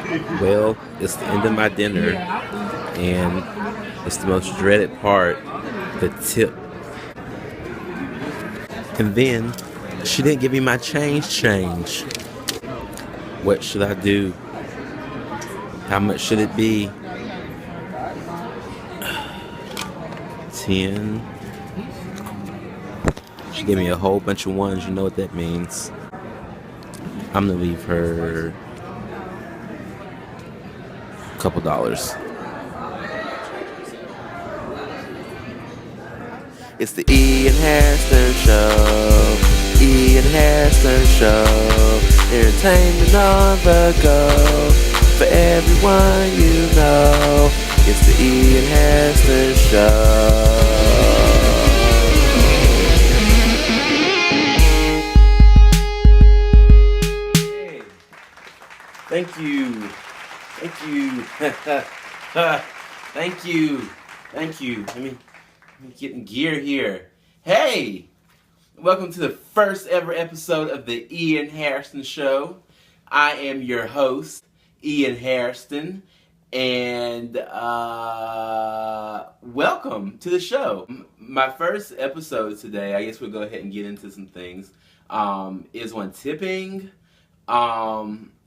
Well, it's the end of my dinner, and it's the most dreaded part, the tip. And then she didn't give me my change. What should I do? How much should it be? 10. She gave me a whole bunch of ones. You know what that means. I'm gonna leave her a couple dollars. It's the Ian Hairston Show. Ian Hairston Show. Entertainment on the go. For everyone you know. It's the Ian Hairston Show. Thank you. Thank you. Thank you. Thank you. Let me get in gear here. Hey! Welcome to the first ever episode of the Ian Hairston Show. I am your host, Ian Hairston, and welcome to the show. My first episode today, I guess we'll go ahead and get into some things, is on tipping.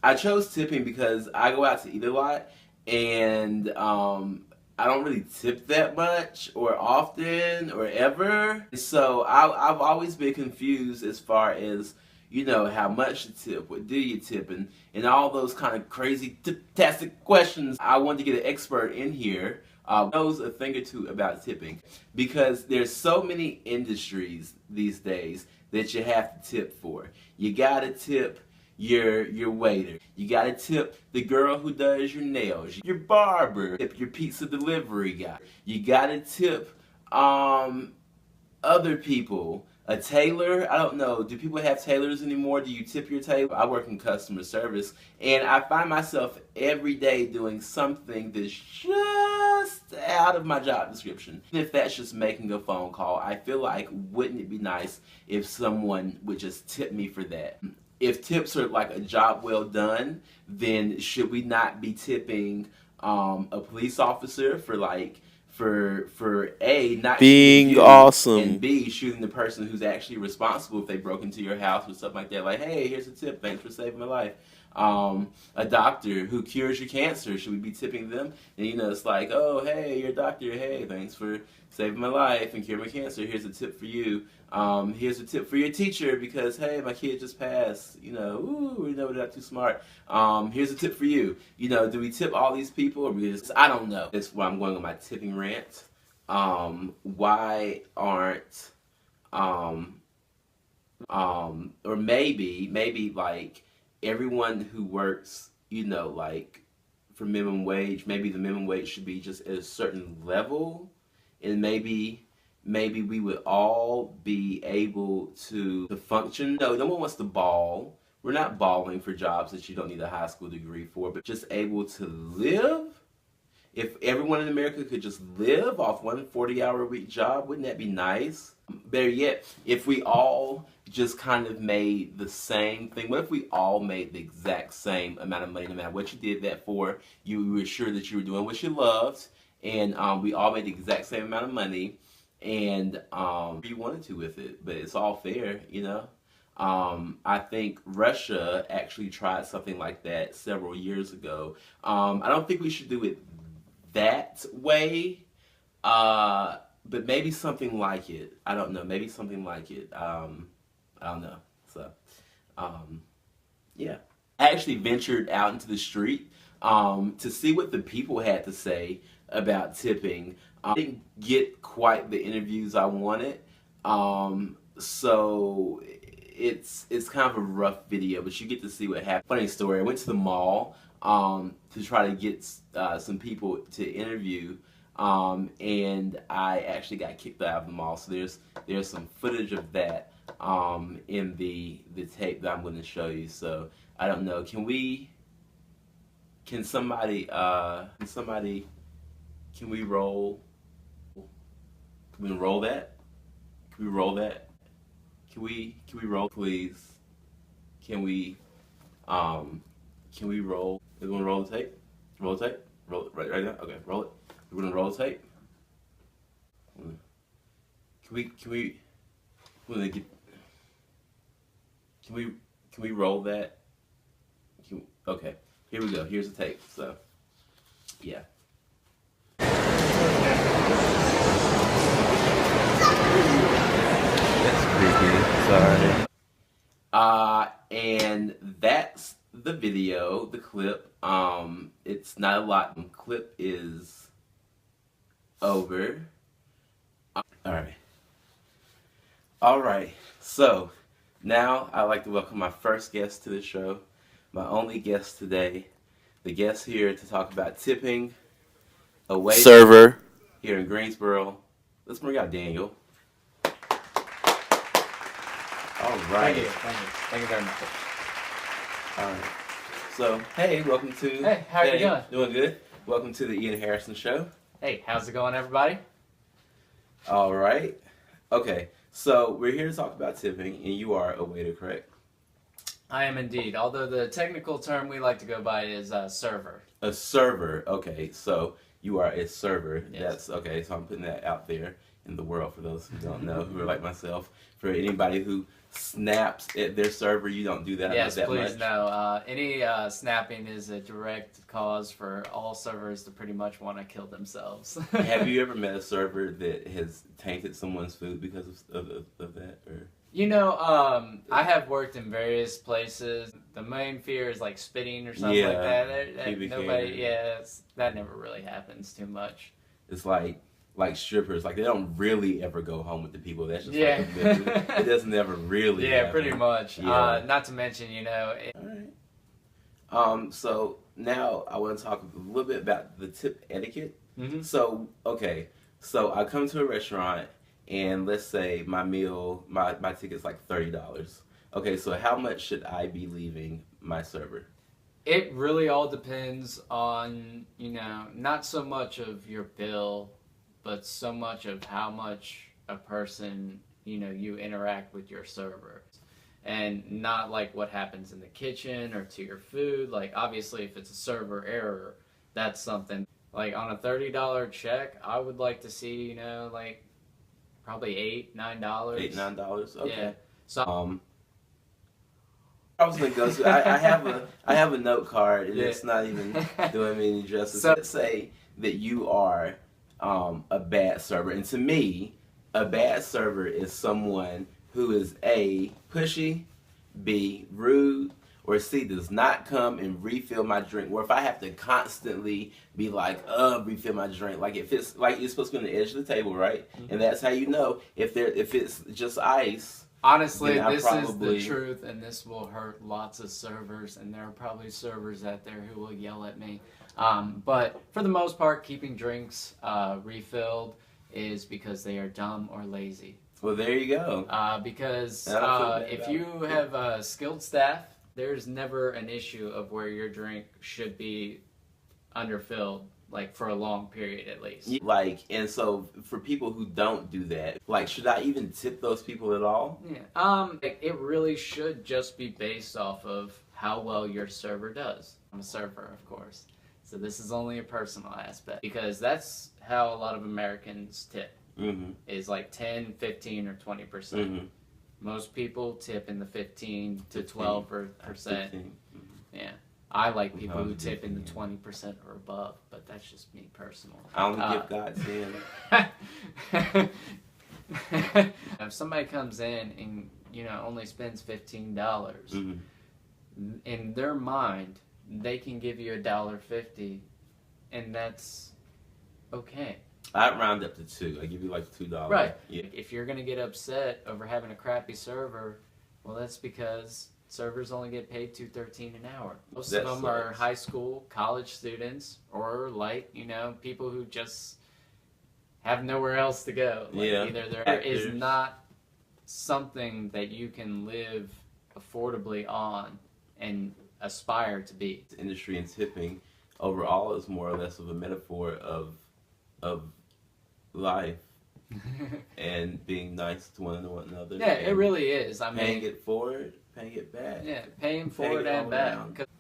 I chose tipping because I go out to eat a lot, and I don't really tip that much or often or ever. So I've always been confused as far as, you know, how much to tip, what do you tip, and all those kind of crazy tip-tastic questions. I wanted to get an expert in here knows a thing or two about tipping, because there's so many industries these days that you have to tip for. You gotta tip your waiter. You gotta tip the girl who does your nails, your barber, tip your pizza delivery guy. You gotta tip other people. A tailor, I don't know, do people have tailors anymore? Do you tip your tailor? I work in customer service, and I find myself every day doing something that's just out of my job description. If that's just making a phone call, I feel like, wouldn't it be nice if someone would just tip me for that? If tips are like a job well done, then should we not be tipping a police officer for for A, not being you, awesome, and B, shooting the person who's actually responsible if they broke into your house or stuff like that? Like, hey, here's a tip, thanks for saving my life. A doctor who cures your cancer, should we be tipping them? And you know, it's like, oh, hey, you're a doctor, hey, thanks for saving my life and curing my cancer, here's a tip for you. Here's a tip for your teacher because, hey, my kid just passed, you know, ooh, we know they're not too smart. Here's a tip for you. You know, do we tip all these people, or we just, I don't know. That's why I'm going on my tipping rant. Why aren't, or maybe like everyone who works, you know, like for minimum wage, maybe the minimum wage should be just at a certain level, and maybe we would all be able to function. No one wants to ball. We're not balling for jobs that you don't need a high school degree for, but just able to live. If everyone in America could just live off one 40-hour-a-week job, wouldn't that be nice? Better yet, if we all just kind of made the same thing. What if we all made the exact same amount of money, no matter what you did that for? You were sure that you were doing what you loved, and we all made the exact same amount of money, and you wanted to with it, but it's all fair, you know. I think Russia actually tried something like that several years ago. I don't think we should do it that way, but maybe something like it. I don't know, maybe something like it. I don't know. So, yeah. I actually ventured out into the street to see what the people had to say about tipping. I didn't get quite the interviews I wanted, so it's kind of a rough video, but you get to see what happened. Funny story, I went to the mall to try to get some people to interview, and I actually got kicked out of the mall, so there's some footage of that in the tape that I'm going to show you. So I don't know, can somebody can we roll that? Can we roll that? Can we roll, please? Can we roll? We're gonna roll the tape. Roll the tape. Roll it right now. Okay, roll it. We're gonna roll the tape. We're gonna get, can we roll that? Okay, here we go. Here's the tape. So, yeah. That's creepy. Sorry. And that's the video, the clip. It's not a lot. The clip is over. All right. So now I'd like to welcome my first guest to the show, my only guest today, the guest here to talk about tipping, a waiter server here in Greensboro. Let's bring out Daniel. All right. Thank you very much. All right. So, hey, welcome to... Hey, how are you doing? Doing good. Welcome to the Ian Hairston Show. Hey, how's it going, everybody? All right. Okay, so we're here to talk about tipping, and you are a waiter, correct? I am indeed, although the technical term we like to go by is server. A server. Okay, so you are a server. Yes. That's okay, so I'm putting that out there in the world for those who don't know, who are like myself. For anybody who snaps at their server, you don't do that. Yes, that please much. no. Any snapping is a direct cause for all servers to pretty much want to kill themselves. Have you ever met a server that has tainted someone's food because of that? Or? You know, I have worked in various places. The main fear is like spitting or something like that. That never really happens too much. It's like strippers, like they don't really ever go home with the people. That's just yeah. like it doesn't ever really happen. Pretty much. Yeah. Not to mention, All right. So now I want to talk a little bit about the tip etiquette. Mm-hmm. So okay, so I come to a restaurant and let's say my meal, my ticket's like $30. Okay, so how much should I be leaving my server? It really all depends on, not so much of your bill, but so much of how much a person, you interact with your server. And not like what happens in the kitchen or to your food. Like, obviously, if it's a server error, that's something. Like, on a $30 check, I would like to see, like, probably $8, $9. $8, $9? Okay. Yeah. So, I was gonna go to. I have a note card, and it's not even doing me any justice. So, let's say that you are a bad server, and to me, a bad server is someone who is A, pushy, B, rude, or C, does not come and refill my drink. Or if I have to constantly be like, refill my drink, like if it's like you're supposed to be on the edge of the table, right? Mm-hmm. And that's how you know if it's just ice. Honestly, this is the truth, and this will hurt lots of servers, and there are probably servers out there who will yell at me. But for the most part, keeping drinks refilled is because they are dumb or lazy. Well, there you go. Because if you have skilled staff, there's never an issue of where your drink should be underfilled, like for a long period at least. Like, and so for people who don't do that, like, should I even tip those people at all? Yeah. It really should just be based off of how well your server does. I'm a server, of course. So this is only a personal aspect because that's how a lot of Americans tip. Mm-hmm. Is like 10, 15, or 20%. Mm-hmm. Most people tip in the 15 to 12%. Mm-hmm. Yeah. I like people who tip in the 20% or above, but that's just me personally. I only give God 10. If somebody comes in and only spends $15, mm-hmm. in their mind, they can give you $1.50, and that's okay. I'd round up to $2. I give you like $2. Right. Yeah. If you're going to get upset over having a crappy server, well, that's because servers only get paid $2.13 an hour. Most of them are high school, college students, or like, people who just have nowhere else to go. Like, either there is not something that you can live affordably on and aspire to be. The industry and tipping overall is more or less of a metaphor of life and being nice to one another. Yeah, it really is. Paying it forward, paying it back. Yeah, paying forward and back.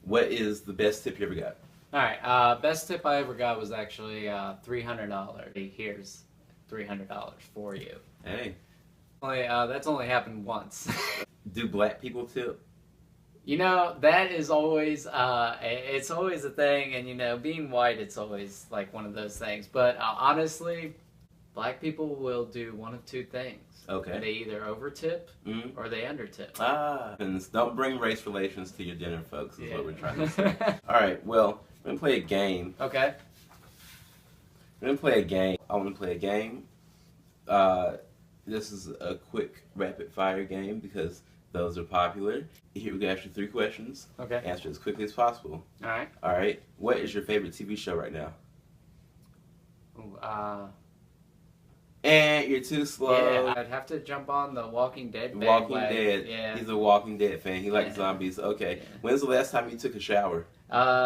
What is the best tip you ever got? All right. Best tip I ever got was actually $300. Here's $300 for you. Hey. That's only happened once. Do black people tip? You know, that is always it's always a thing, and you know, being white, it's always like one of those things. But honestly, black people will do one of two things. Okay. They either over tip or they under tip. And don't bring race relations to your dinner, folks, is what we're trying to say. Yeah. All right, well, we're going to play a game. Okay. We're going to play a game. I want to play a game. This is a quick rapid fire game because those are popular. Here we go, ask you 3 questions. Okay. Answer as quickly as possible. All right. All right. What is your favorite TV show right now? Ooh, And you're too slow. yeah, I'd have to jump on the Walking Dead Walking bandwagon. Dead. Yeah. He's a Walking Dead fan. He likes Yeah. zombies. Okay. Yeah. When's the last time you took a shower?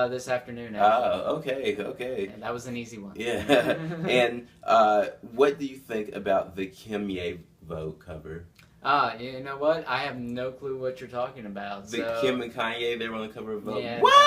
This afternoon, actually. Okay. Yeah, that was an easy one. Yeah. And what do you think about the Kim Ye-Vo cover? You know what? I have no clue what you're talking about. The So... Kim and Kanye, they were on the cover of Vogue. Yeah, What? no, I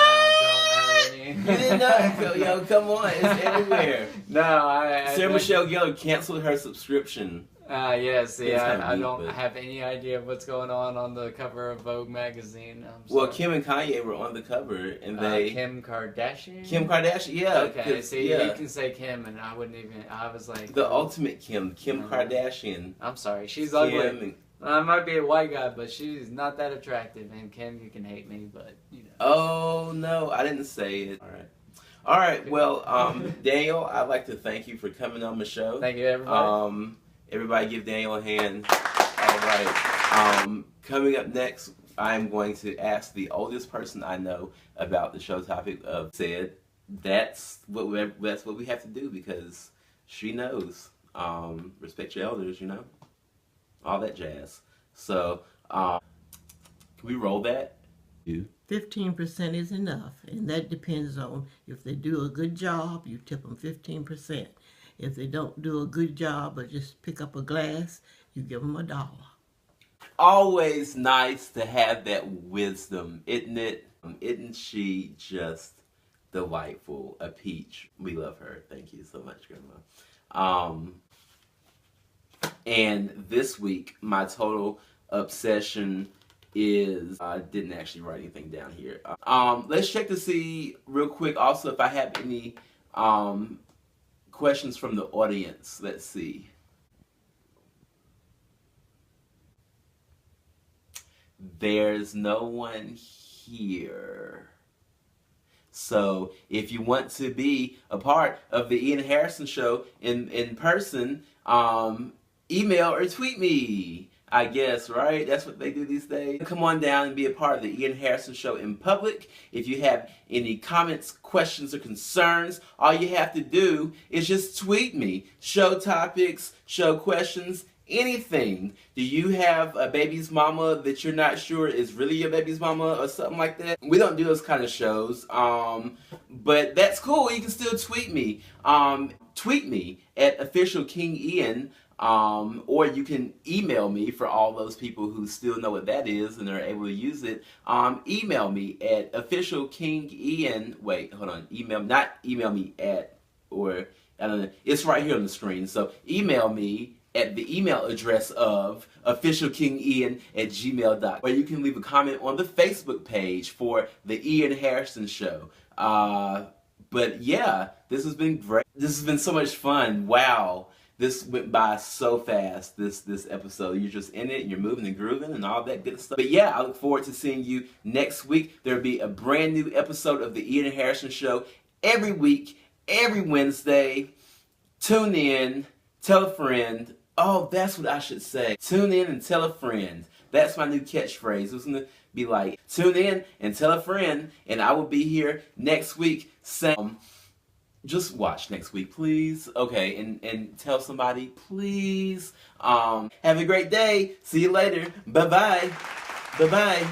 don't have any. You didn't know? Yo, come on. It's everywhere. No, I Sarah Michelle Gellar canceled her subscription. Yes, It's kinda I deep, don't but- have any idea of what's going on the cover of Vogue magazine. I'm Well, sorry. Kim and Kanye were on the cover, and they... Kim Kardashian? Kim Kardashian, yeah. Okay, see, yeah. you can say Kim, and I wouldn't even, I was like... The ultimate Kim No. Kardashian. I'm sorry, she's Kim ugly. and- I might be a white guy, but she's not that attractive. And Kim, you can hate me, but, you know. Oh, no, I didn't say it. All right, well, Daniel, I'd like to thank you for coming on the show. Thank you, everybody. Everybody give Daniel a hand. All right. Coming up next, I'm going to ask the oldest person I know about the show topic of said. That's what we have to do because she knows. Respect your elders, you know? All that jazz. So, can we roll that? 15% is enough, and that depends on if they do a good job, you tip them 15%. If they don't do a good job but just pick up a glass, you give them $1. Always nice to have that wisdom, isn't it? Isn't she just delightful? A peach. We love her. Thank you so much, Grandma. And this week, my total obsession is... I didn't actually write anything down here. Let's check to see real quick also if I have any questions from the audience. Let's see. There's no one here. So if you want to be a part of the Ian Hairston Show in person, email or tweet me, I guess, right? That's what they do these days. Come on down and be a part of the Ian Hairston Show in public. If you have any comments, questions, or concerns, all you have to do is just tweet me. Show topics, show questions, anything. Do you have a baby's mama that you're not sure is really your baby's mama or something like that? We don't do those kind of shows, but that's cool. You can still tweet me. Tweet me at official King Ian. Or you can email me for all those people who still know what that is and are able to use it. Email me at officialkingian. Wait, hold on. Not email me at, or I don't know. It's right here on the screen. So email me at the email address of officialkingian@gmail.com. Or you can leave a comment on the Facebook page for the Ian Hairston Show. But yeah, this has been great. This has been so much fun. Wow. This went by so fast, this episode. You're just in it, and you're moving and grooving and all that good stuff. But yeah, I look forward to seeing you next week. There'll be a brand new episode of the Ian Hairston Show every week, every Wednesday. Tune in, tell a friend. Oh, that's what I should say. Tune in and tell a friend. That's my new catchphrase. It's going to be like, tune in and tell a friend, and I will be here next week saying... Just watch next week, please. Okay, and tell somebody, please. Have a great day. See you later. Bye-bye. Bye-bye.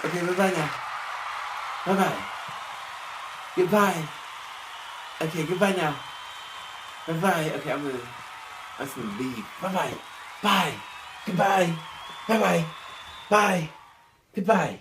Okay, bye-bye now. Bye-bye. Goodbye. Okay, goodbye now. Bye-bye. Okay, I'm just gonna leave. Bye-bye. Bye. Goodbye. Bye-bye. Bye. Goodbye.